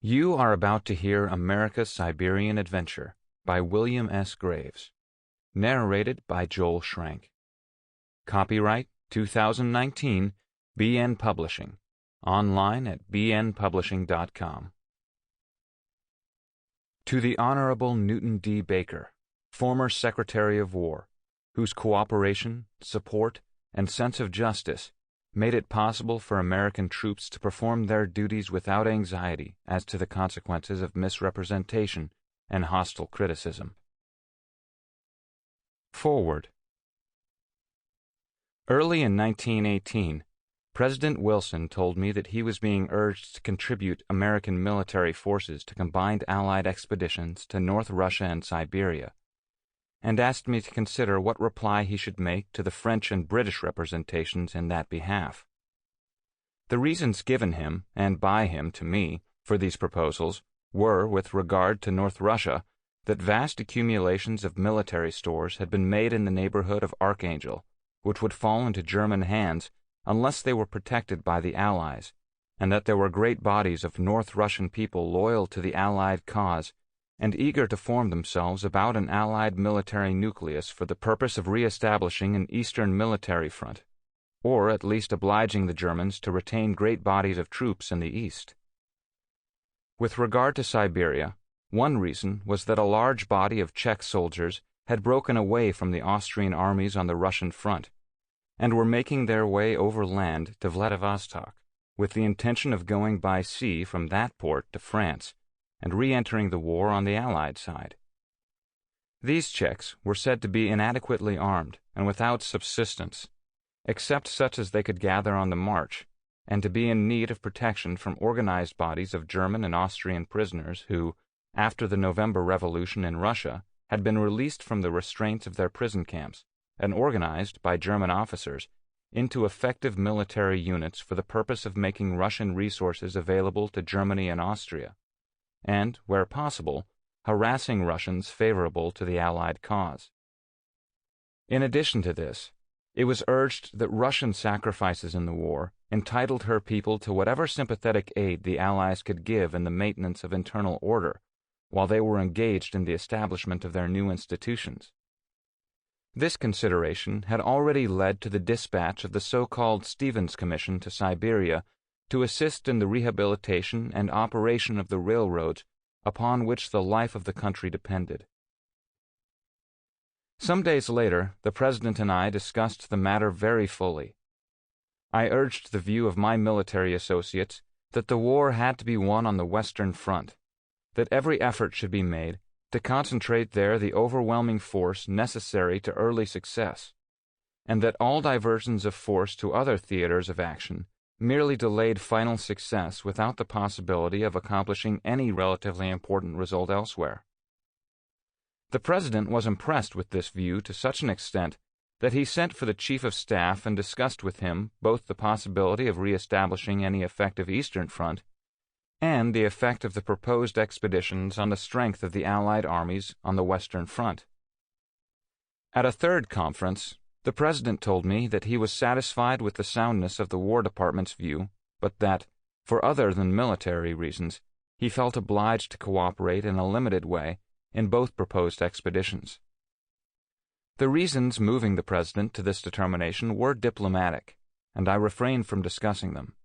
You are about to hear America's Siberian Adventure by William S. Graves, narrated by Joel Schrank. Copyright 2019, BN Publishing, online at bnpublishing.com. To the Honorable Newton D. Baker, former Secretary of War, whose cooperation, support, and sense of justice made it possible for American troops to perform their duties without anxiety as to the consequences of misrepresentation and hostile criticism. Forward. Early in 1918, President Wilson told me that he was being urged to contribute American military forces to combined Allied expeditions to North Russia and Siberia, and asked me to consider what reply he should make to the French and British representations in that behalf. The reasons given him, and by him to me, for these proposals were, with regard to North Russia, that vast accumulations of military stores had been made in the neighborhood of Archangel, which would fall into German hands unless they were protected by the Allies, and that there were great bodies of North Russian people loyal to the Allied cause and eager to form themselves about an Allied military nucleus for the purpose of re-establishing an Eastern military front, or at least obliging the Germans to retain great bodies of troops in the East. With regard to Siberia, one reason was that a large body of Czech soldiers had broken away from the Austrian armies on the Russian front, and were making their way overland to Vladivostok, with the intention of going by sea from that port to France, and re-entering the war on the Allied side. These Czechs were said to be inadequately armed and without subsistence, except such as they could gather on the march, and to be in need of protection from organized bodies of German and Austrian prisoners who, after the November Revolution in Russia, had been released from the restraints of their prison camps and organized by German officers into effective military units for the purpose of making Russian resources available to Germany and Austria, and, where possible, harassing Russians favorable to the Allied cause. In addition to this, it was urged that Russian sacrifices in the war entitled her people to whatever sympathetic aid the Allies could give in the maintenance of internal order while they were engaged in the establishment of their new institutions. This consideration had already led to the dispatch of the so-called Stevens Commission to Siberia to assist in the rehabilitation and operation of the railroads upon which the life of the country depended. Some days later, the President and I discussed the matter very fully. I urged the view of my military associates that the war had to be won on the Western Front, that every effort should be made to concentrate there the overwhelming force necessary to early success, and that all diversions of force to other theaters of action merely delayed final success without the possibility of accomplishing any relatively important result elsewhere. The President was impressed with this view to such an extent that he sent for the Chief of Staff and discussed with him both the possibility of re-establishing any effective Eastern Front and the effect of the proposed expeditions on the strength of the Allied armies on the Western Front. At a third conference, the President told me that he was satisfied with the soundness of the War Department's view, but that, for other than military reasons, he felt obliged to cooperate in a limited way in both proposed expeditions. The reasons moving the President to this determination were diplomatic, and I refrained from discussing them.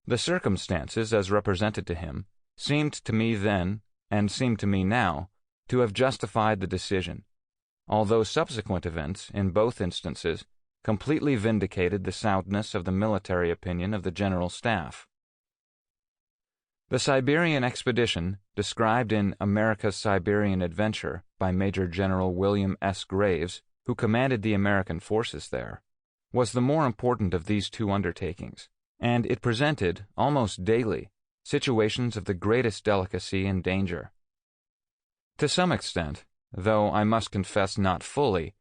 The circumstances, as represented to him, seemed to me then, and seem to me now, to have justified the decision, although subsequent events, in both instances, completely vindicated the soundness of the military opinion of the General Staff. The Siberian expedition, described in America's Siberian Adventure by Major General William S. Graves, who commanded the American forces there, was the more important of these two undertakings, and it presented, almost daily, situations of the greatest delicacy and danger. To some extent, though I must confess not fully,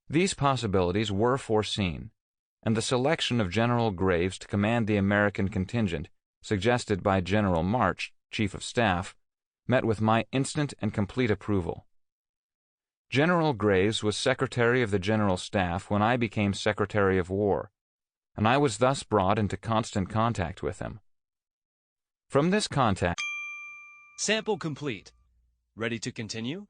these possibilities were foreseen, and the selection of General Graves to command the American contingent, suggested by General March, Chief of Staff, met with my instant and complete approval. General Graves was Secretary of the General Staff when I became Secretary of War, and I was thus brought into constant contact with him. From this contact, Sample complete. Ready to continue?